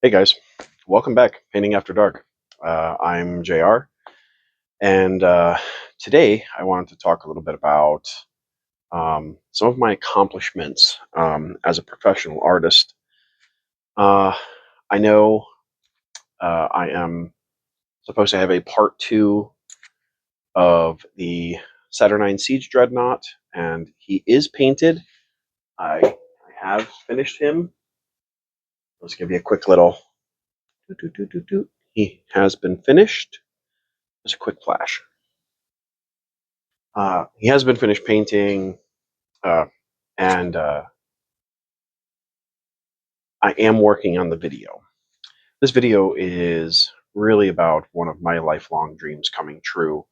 Hey guys, welcome back. Painting After Dark. I'm JR, and today I wanted to talk a little bit about some of my accomplishments as a professional artist. Uh, I know I am supposed to have a part two of the Saturnine Siege Dreadnought, and he is painted. I have finished him. Let's give you a quick little. He has been finished. Just a quick flash. He has been finished painting, uh, and I am working on the video. This video is really about one of my lifelong dreams coming true,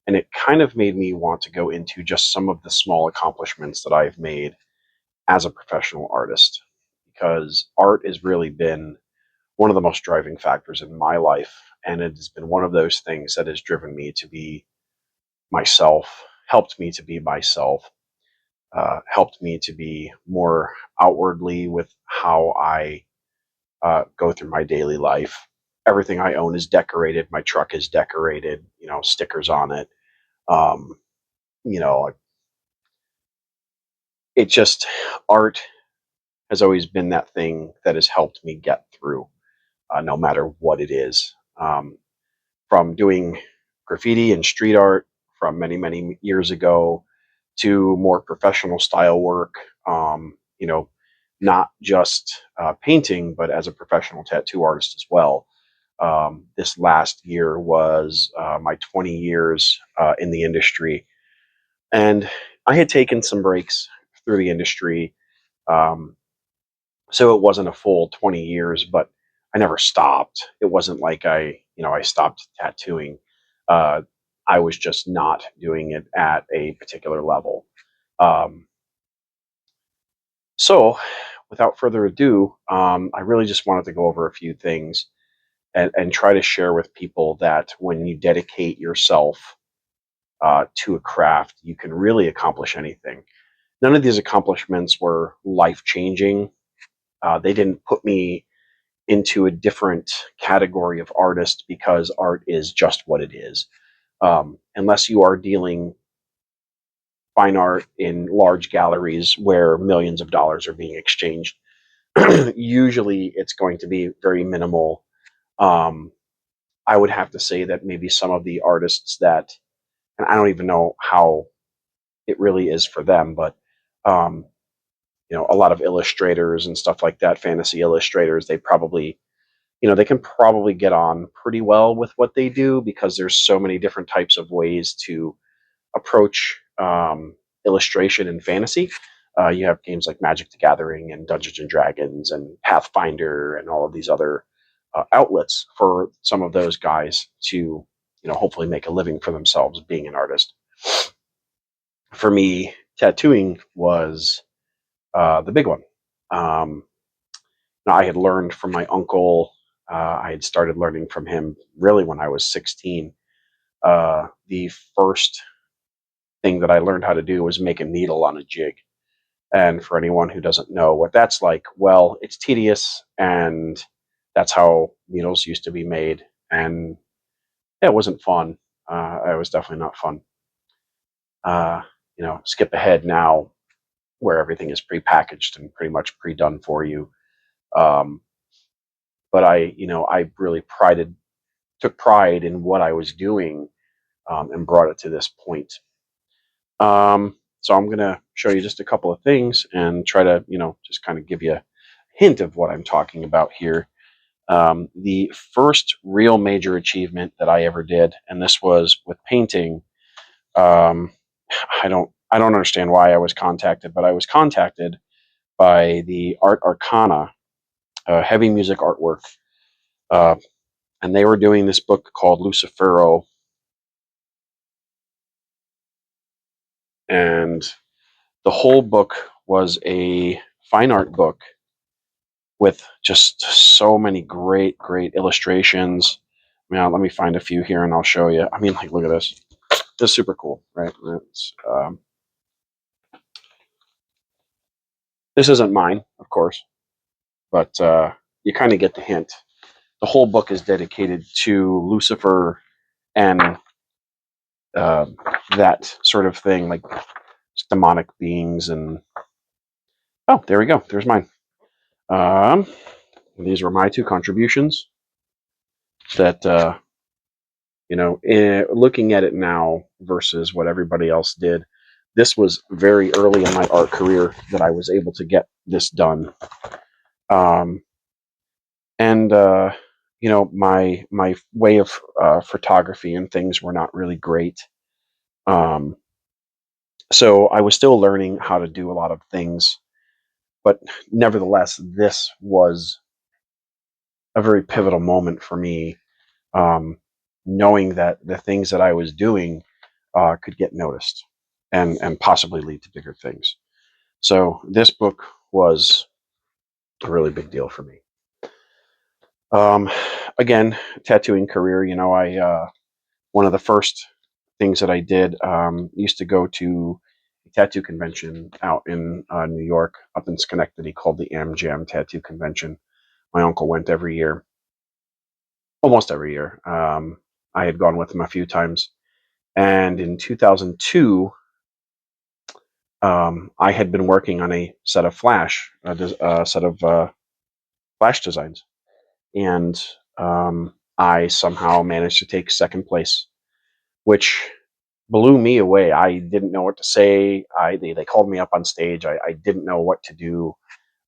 and it kind of made me want to go into just some of the small accomplishments that I've made as a professional artist, because art has really been one of the most driving factors in my life, and it has been one of those things that has driven me to be myself, helped me to be myself, helped me to be more outwardly with how I go through my daily life. Everything I own is decorated. My truck is decorated, stickers on it. Um, you know, it just, art has always been that thing that has helped me get through, no matter what it is. From doing graffiti and street art from many, many years ago to more professional style work, not just painting, but as a professional tattoo artist as well. This last year was my 20 years in the industry, and I had taken some breaks through the industry, um, so it wasn't a full 20 years, but I never stopped. It wasn't like I stopped tattooing. Uh, I was just not doing it at a particular level. Um, so, without further ado, I really just wanted to go over a few things and try to share with people that when you dedicate yourself to a craft, you can really accomplish anything. None of these accomplishments were life changing. They didn't put me into a different category of artist because art is just what it is. Unless you are dealing fine art in large galleries where millions of dollars are being exchanged, usually it's going to be very minimal. Um, I would have to say that maybe some of the artists that, and I don't even know how it really is for them, but um, a lot of illustrators and stuff like that, fantasy illustrators, they can probably get on pretty well with what they do because there's so many different types of ways to approach illustration in fantasy. You have games like Magic the Gathering and Dungeons and Dragons and Pathfinder and all of these other outlets for some of those guys to, hopefully make a living for themselves being an artist. For me, tattooing was the big one. Um, Now, I had learned from my uncle. I had started learning from him really when I was 16. The first thing that I learned how to do was make a needle on a jig. And for anyone who doesn't know what that's like, well, it's tedious, and that's how needles used to be made. And yeah, it wasn't fun. It was definitely not fun. Uh, skip ahead now, where everything is pre-packaged and pretty much pre-done for you. Um, but I really took pride in what I was doing, and brought it to this point. So I'm going to show you just a couple of things and try to, just kind of give you a hint of what I'm talking about here. The first real major achievement that I ever did, and this was with painting. Um, I don't understand why I was contacted, but I was contacted by the Art Arcana, heavy music artwork, uh, and they were doing this book called Lucifero, and the whole book was a fine art book with just so many great, great illustrations. Now, let me find a few here and I'll show you. I mean, like, look at this. This is super cool, right? This isn't mine, of course, but you kind of get the hint. The whole book is dedicated to Lucifer and uh, that sort of thing, like demonic beings. And oh, there we go. There's mine. Um, these were my two contributions. That looking at it now versus what everybody else did, this was very early in my art career that I was able to get this done. Um, and my way of photography and things were not really great. Um, so I was still learning how to do a lot of things, but nevertheless, this was a very pivotal moment for me, knowing that the things that I was doing could get noticed and possibly lead to bigger things. So this book was a really big deal for me. Um, Again, tattooing career. I one of the first things that I did used to go to a tattoo convention out in New York, up in Schenectady, called the Am Tattoo Convention. My uncle went every year, almost every year. I had gone with him a few times, and in 2002, I had been working on a set of flash designs, and I somehow managed to take second place, which blew me away. I didn't know what to say. They called me up on stage. I didn't know what to do,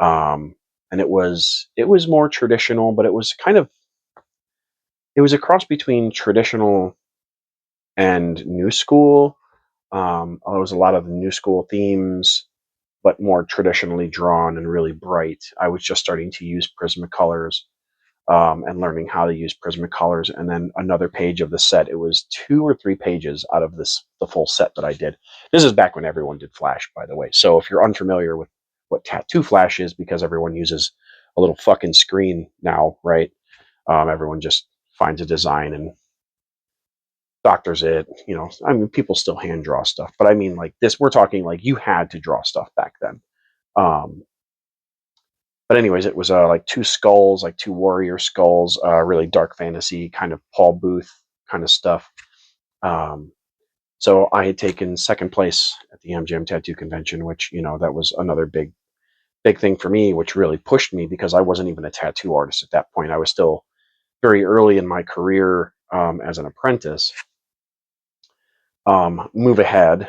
and it was more traditional, but it was a cross between traditional and new school. There was a lot of new school themes, but more traditionally drawn and really bright. I was just starting to use Prismacolors, and learning how to use Prismacolors. And then another page of the set. It was 2 or 3 pages out of the full set that I did. This is back when everyone did Flash, by the way. So if you're unfamiliar with what tattoo Flash is, because everyone uses a little fucking screen now, right? Everyone just finds a design and doctors it. I mean, people still hand draw stuff, but I mean, like this, we're talking like you had to draw stuff back then. Um, but anyways, it was like 2 skulls, like 2 warrior skulls, really dark fantasy kind of Paul Booth kind of stuff. Um, so I had taken second place at the MGM Tattoo Convention, which that was another big thing for me, which really pushed me because I wasn't even a tattoo artist at that point. I was still very early in my career as an apprentice. Move ahead.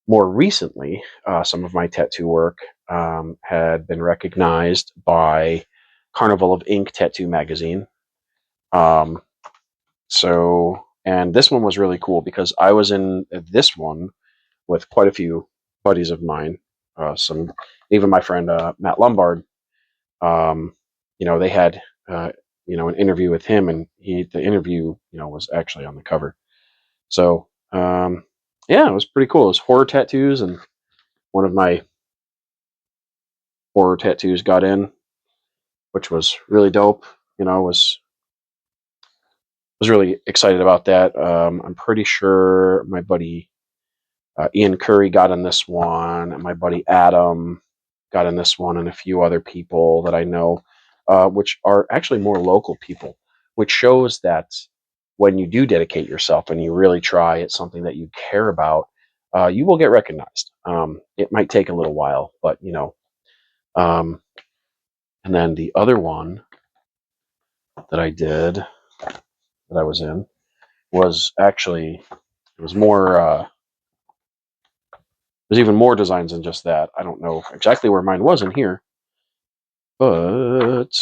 More recently, some of my tattoo work had been recognized by Carnival of Ink Tattoo Magazine. Um, and this one was really cool because I was in this one with quite a few buddies of mine. Even my friend Matt Lombard. Um, they had an interview with him, and the interview was actually on the cover. So yeah, it was pretty cool. It was horror tattoos, and one of my horror tattoos got in, which was really dope. Was really excited about that. I'm pretty sure my buddy Ian Curry got in this one, and my buddy Adam got in this one, and a few other people that I know, which are actually more local people, which shows that when you do dedicate yourself and you really try at something that you care about, you will get recognized. It might take a little while, but Um, and then the other one that I did, that I was in, was actually it was more. There's even more designs than just that. I don't know exactly where mine was in here, but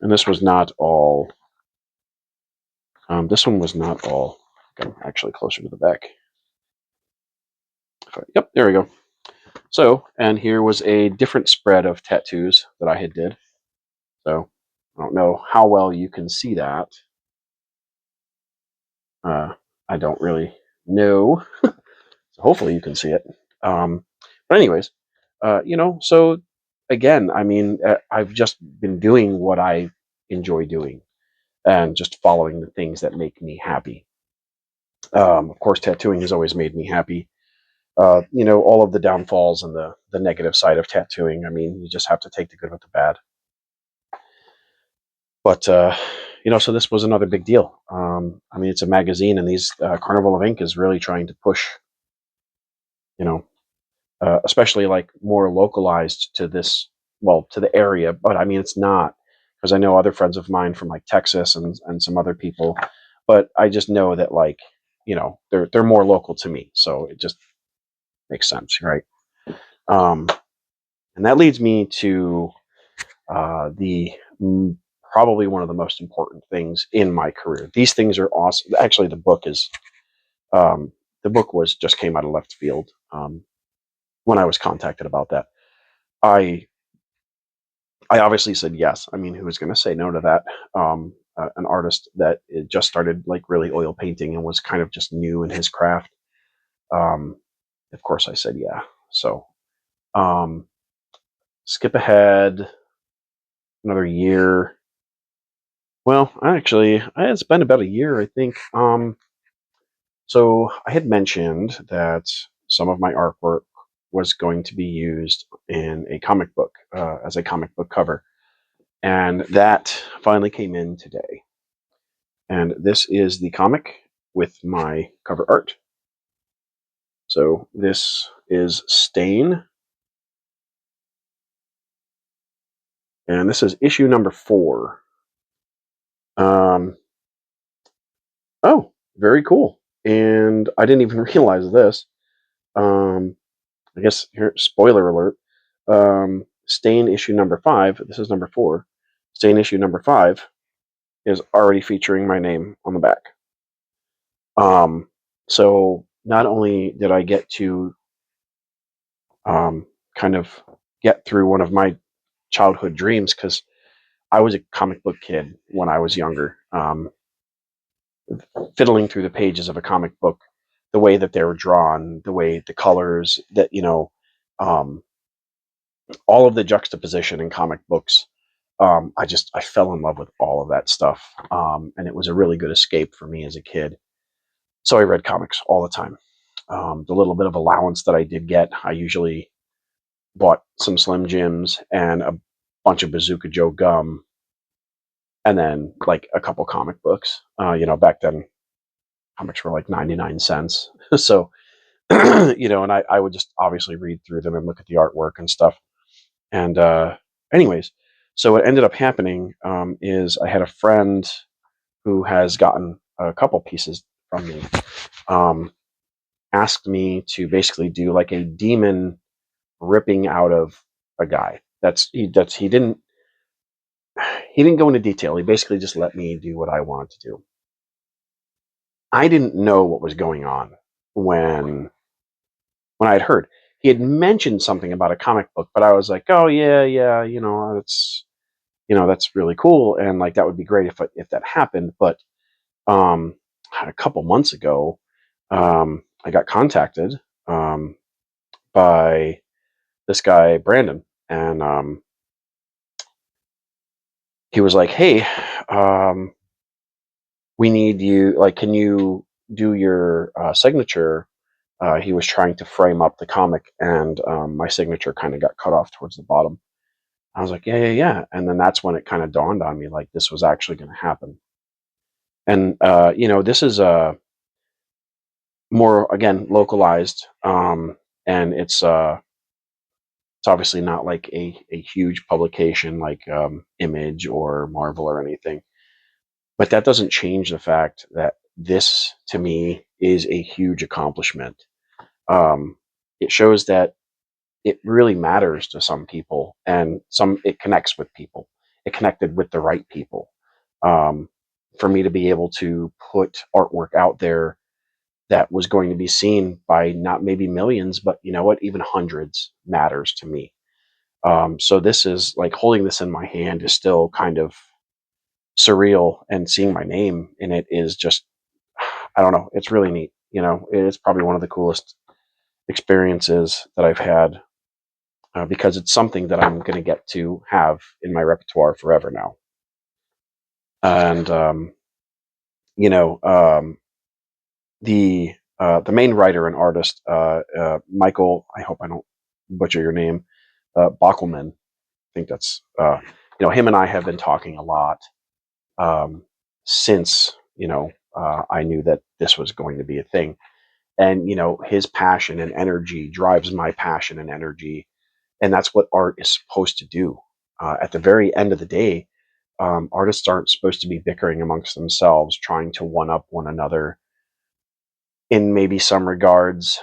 and this was not all. This one was not all. I'm actually closer to the back. Yep, there we go. So, and here was a different spread of tattoos that I had did. So, I don't know how well you can see that. I don't really know. So hopefully you can see it. But anyways, so again, I mean, I've just been doing what I enjoy doing and just following the things that make me happy. Of course, tattooing has always made me happy. all of the downfalls and the negative side of tattooing. I mean, you just have to take the good with the bad. But so this was another big deal. I mean, it's a magazine, and these Carnival of Ink is really trying to push, you know, especially like more localized to this, well, to the area. But I mean, it's not, because I know other friends of mine from like Texas and some other people, but I just know that like, they're more local to me, so it just makes sense, right? Um, and that leads me to the probably one of the most important things in my career. These things are awesome. Actually, um, the book was just came out of left field when I was contacted about that. I I obviously said yes. I mean, who was going to say no to that? An artist that it just started like really oil painting and was kind of just new in his craft. Um, of course, I said yeah. So um, skip ahead another year. Well, actually, it's been about a year, I think. So I had mentioned that some of my artwork was going to be used in a comic book as a comic book cover, and that finally came in today. And this is the comic with my cover art. So this is Stain, and this is issue number 4. Um, oh, very cool. And I didn't even realize this. Um, I guess here, spoiler alert. Stain issue number 5. This is number 4. Stain issue number 5 is already featuring my name on the back. So not only did I get to kind of get through one of my childhood dreams, because I was a comic book kid when I was younger, fiddling through the pages of a comic book, the way that they were drawn, the way the colors, that um, all of the juxtaposition in comic books. I fell in love with all of that stuff, and it was a really good escape for me as a kid. So I read comics all the time. The little bit of allowance that I did get, I usually bought some Slim Jims and a bunch of Bazooka Joe gum, and then like a couple comic books. Back then, comics were like 99 cents. So, and I would just obviously read through them and look at the artwork and stuff. And anyways, so what ended up happening is I had a friend who has gotten a couple pieces from me, um, asked me to basically do like a demon ripping out of a guy. He didn't go into detail. He basically just let me do what I wanted to do. I didn't know what was going on when I had heard. He had mentioned something about a comic book, but I was like, oh yeah, yeah, that's really cool, and like that would be great if that happened. But um, a couple months ago, I got contacted by this guy Brandon, and he was like, hey, we need you. Like, can you do your signature? He was trying to frame up the comic, and my signature kind of got cut off towards the bottom. I was like, yeah, yeah, yeah. And then that's when it kind of dawned on me, like, this was actually going to happen. And, this is more, again, localized. And it's obviously not like a huge publication like Image or Marvel or anything. But that doesn't change the fact that this, to me, is a huge accomplishment. It shows that it really matters to some people, and it connects with people. It connected with the right people. Um, for me to be able to put artwork out there that was going to be seen by not maybe millions, but you know what, even hundreds, matters to me. So this is like, holding this in my hand is still kind of surreal, and seeing my name in it is just, I don't know, it's really neat. It's probably one of the coolest experiences that I've had, because it's something that I'm going to get to have in my repertoire forever now. And you know, um, the the main writer and artist, Michael. I hope I don't butcher your name, Bockelman. I think that's him and I have been talking a lot since I knew that this was going to be a thing, and his passion and energy drives my passion and energy, and that's what art is supposed to do. At the very end of the day, artists aren't supposed to be bickering amongst themselves, trying to one up one another in maybe some regards.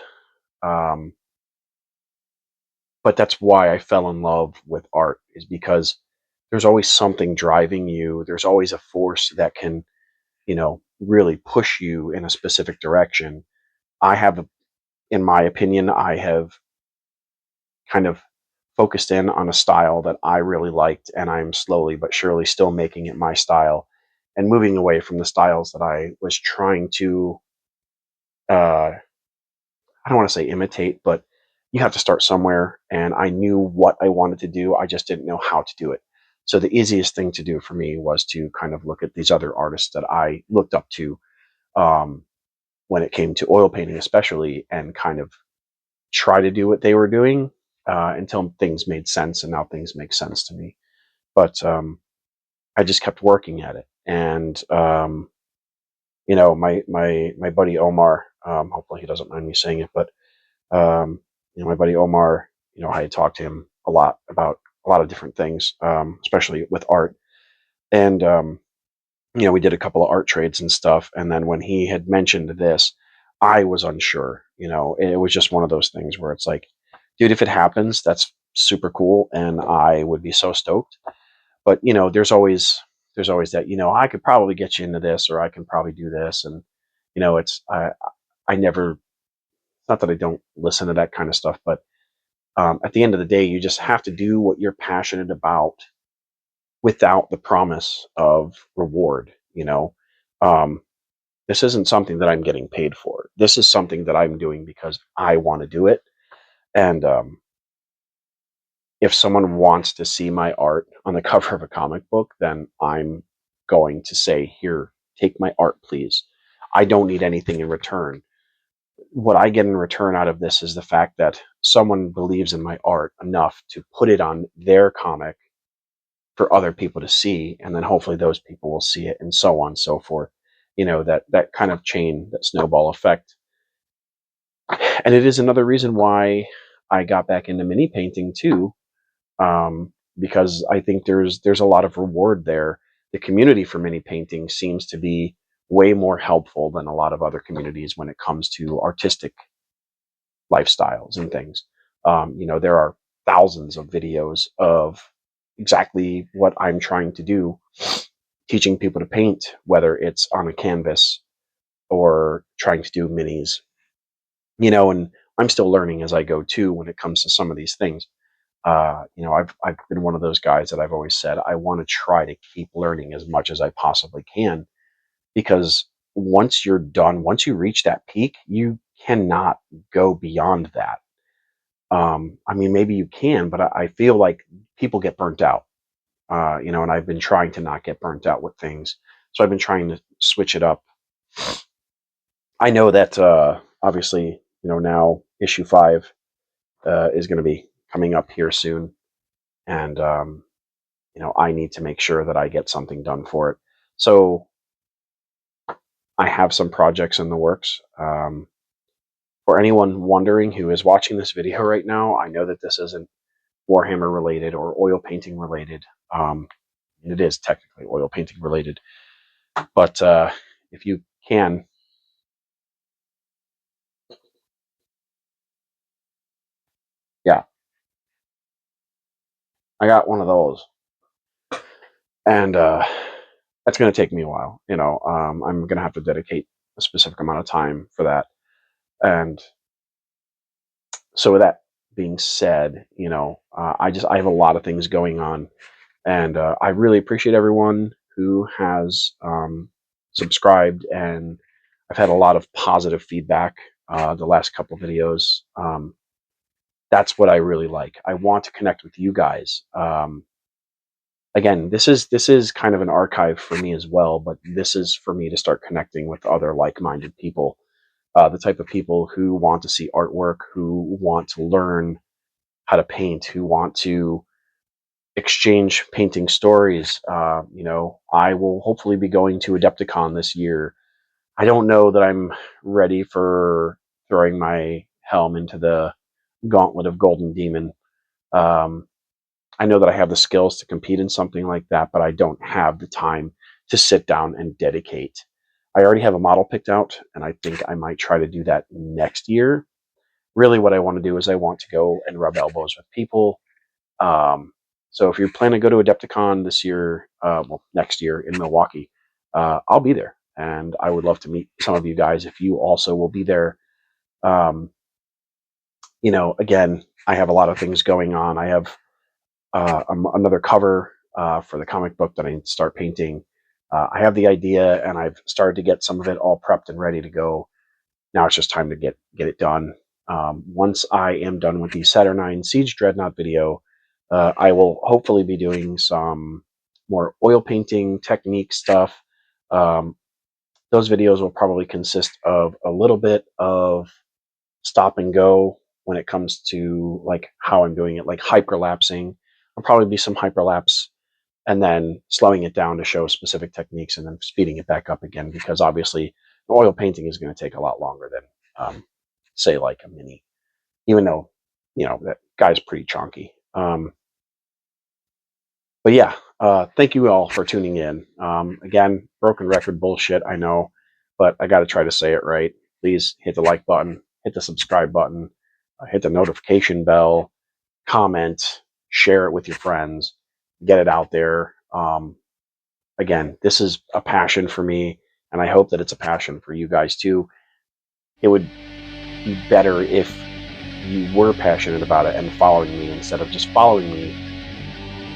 Um, but that's why I fell in love with art, is because there's always something driving you. There's always a force that can, really push you in a specific direction. I have, in my opinion, I have kind of focused in on a style that I really liked, and I'm slowly but surely still making it my style and moving away from the styles that I was trying to, I don't want to say imitate, but you have to start somewhere. And I knew what I wanted to do. I just didn't know how to do it. So the easiest thing to do for me was to kind of look at these other artists that I looked up to um, when it came to oil painting, especially, and kind of try to do what they were doing until things made sense. And now things make sense to me. But I just kept working at it. And, my buddy Omar, hopefully he doesn't mind me saying it, but my buddy Omar, I had talked to him a lot about a lot of different things, especially with art. And, we did a couple of art trades and stuff. And then when he had mentioned this, I was unsure. It was just one of those things where it's like, dude, if it happens, that's super cool. And I would be so stoked. But, there's always that, I could probably get you into this, or I can probably do this. And, I never, not that I don't listen to that kind of stuff, but at the end of the day, you just have to do what you're passionate about without the promise of reward. Um, this isn't something that I'm getting paid for. This is something that I'm doing because I want to do it. And if someone wants to see my art on the cover of a comic book, then I'm going to say, here, take my art, please. I don't need anything in return. What I get in return out of this is the fact that someone believes in my art enough to put it on their comic for other people to see, and then hopefully those people will see it, and so on and so forth. That kind of chain, that snowball effect. And it is another reason why I got back into mini painting too, because I think there's a lot of reward there. The community for mini painting seems to be way more helpful than a lot of other communities when it comes to artistic lifestyles and things. There are thousands of videos of exactly what I'm trying to do, teaching people to paint, whether it's on a canvas or trying to do minis, and I'm still learning as I go too when it comes to some of these things. I've been one of those guys that I've always said I want to try to keep learning as much as I possibly can, because once you're done, once you reach that peak, you cannot go beyond that. I mean, maybe you can, but I feel like people get burnt out, and I've been trying to not get burnt out with things. So I've been trying to switch it up. I know that obviously, now issue 5 is going to be coming up here soon, and I need to make sure that I get something done for it. So I have some projects in the works. For anyone wondering who is watching this video right now, I know that this isn't Warhammer related or oil painting related. And it is technically oil painting related, but if you can, yeah, I got one of those, and that's going to take me a while. I'm going to have to dedicate a specific amount of time for that. And so, with that being said, I have a lot of things going on, and I really appreciate everyone who has subscribed, and I've had a lot of positive feedback the last couple videos. That's what I really like. I want to connect with you guys. Again, this is kind of an archive for me as well, but this is for me to start connecting with other like-minded people. the type of people who want to see artwork, who want to learn how to paint, who want to exchange painting stories. I will hopefully be going to Adepticon this year. I don't know that I'm ready for throwing my helm into the gauntlet of Golden Demon. Um, I know that I have the skills to compete in something like that, but I don't have the time to sit down and dedicate. I already have a model picked out, and I think I might try to do that next year. Really, what I want to do is I want to go and rub elbows with people. So if you plan to go to Adepticon this year, next year in Milwaukee, I'll be there, and I would love to meet some of you guys if you also will be there. Um, again, I have a lot of things going on. I have another cover for the comic book that I need to start painting. I have the idea, and I've started to get some of it all prepped and ready to go. Now it's just time to get it done. Once I am done with the Saturnine Siege Dreadnought video, I will hopefully be doing some more oil painting technique stuff. Um, those videos will probably consist of a little bit of stop and go when it comes to like how I'm doing it, like hyperlapsing. I'll probably be some hyperlapse and then slowing it down to show specific techniques and then speeding it back up again, because obviously oil painting is going to take a lot longer than say like a mini, even though that guy's pretty chonky. But yeah, thank you all for tuning in. Again, broken record bullshit, I know, but I got to try to say it right. Please hit the like button, hit the subscribe button, hit the notification bell, comment, share it with your friends, get it out there. Again, this is a passion for me, and I hope that it's a passion for you guys too. It would be better if you were passionate about it and following me instead of just following me.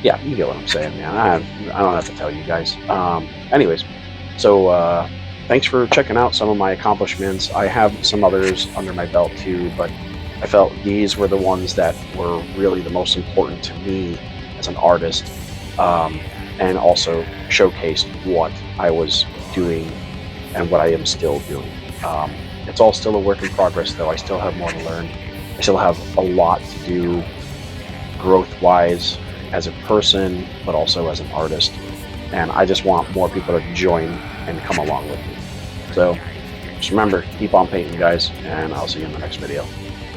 Yeah, you get what I'm saying, man. I don't have to tell you guys. Anyways, so thanks for checking out some of my accomplishments. I have some others under my belt too, but I felt these were the ones that were really the most important to me as an artist, and also showcased what I was doing and what I am still doing. It's all still a work in progress, though. I still have more to learn. I still have a lot to do growth-wise as a person, but also as an artist. And I just want more people to join and come along with me. So just remember, keep on painting, guys, and I'll see you in the next video.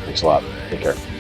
Thanks a lot. Take care.